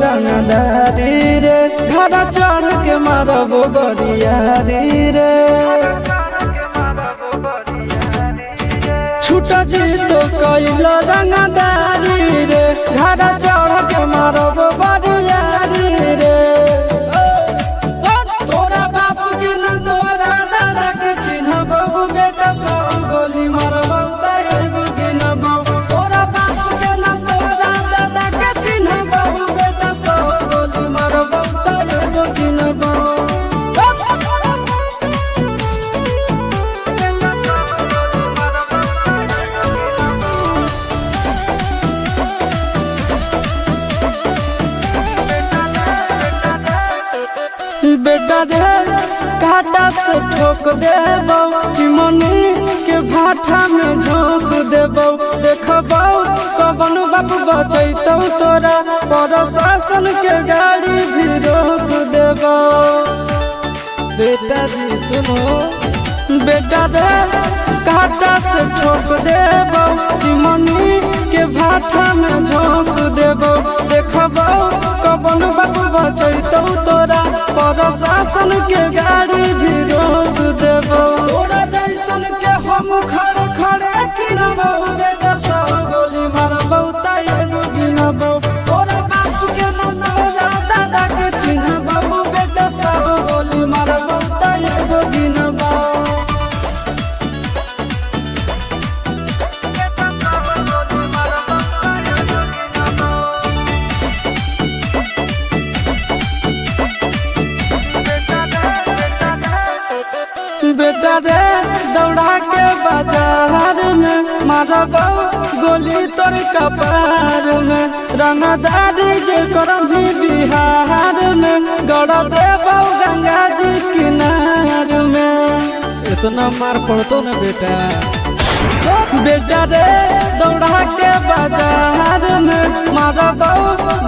रंगदारी रे घर चढ़ के मारबो बरियारी रे छूटा जी तो कैल रंगदारी रे घर चढ़ के मारबो बरियारी रे तोरा बाप के न तोरा दादा के चिन्हबो बेटा सब गोली मारबो ताएगो गिनबो तोरा बाप के न तोरा दादा के चिन्हबो बेटा सब गोली मारबो ताएगो गिनबो बेटा रे काटा से ठोक देबो चिमनी के भाटा में झोंक देबो देखबो कवन बाप बचैतौ तोरा प्रशासन के गाड़ी भी रोक देबो बेटा जी सुनो बेटा रे काटा से ठोक देबो चिमनी के भाटा में झोंक देबो देखबो कवन बाप बचैतौ तोरा प्रशासन के गाड़ी भी रोक देबो तोरा जैसन के हम खड़े खड़े गिनबो बेटा सब गोली मारबो ताएगो गिनबो तोरा बाप के न तोरा दादा के चिन्हबो बेटा सब गोली मारबो ताएगो गिनबो बेटा रे दौड़ा के बाजार में मारबो गोली तोर कपार में रंगदारी जे करभी बिहार में गड़ देबो गंगा जी किनार में इतना मार पड़तो न बेटा बेटा रे दौड़ा के बाजार में मारबो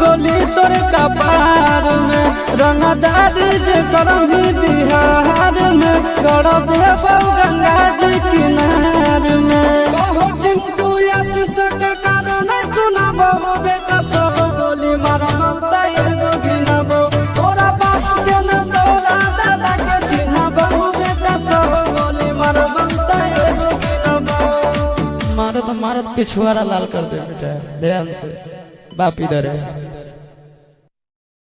गोली तोर कपार में रंगदारी जे करभी बिहार में गड़ देबो गंगा जी किनार में कहो चिंटू आशीष के कारण सुनबो बेटा सब गोली मारबो ताएगो गिनबो तोरा बाप के न तोरा दादा के चिन्हबो बेटा सब गोली मारबो ताएगो गिनबो मारत मारत पिछुआरा लाल कर दे बेटा ध्यान से बाप इधर है।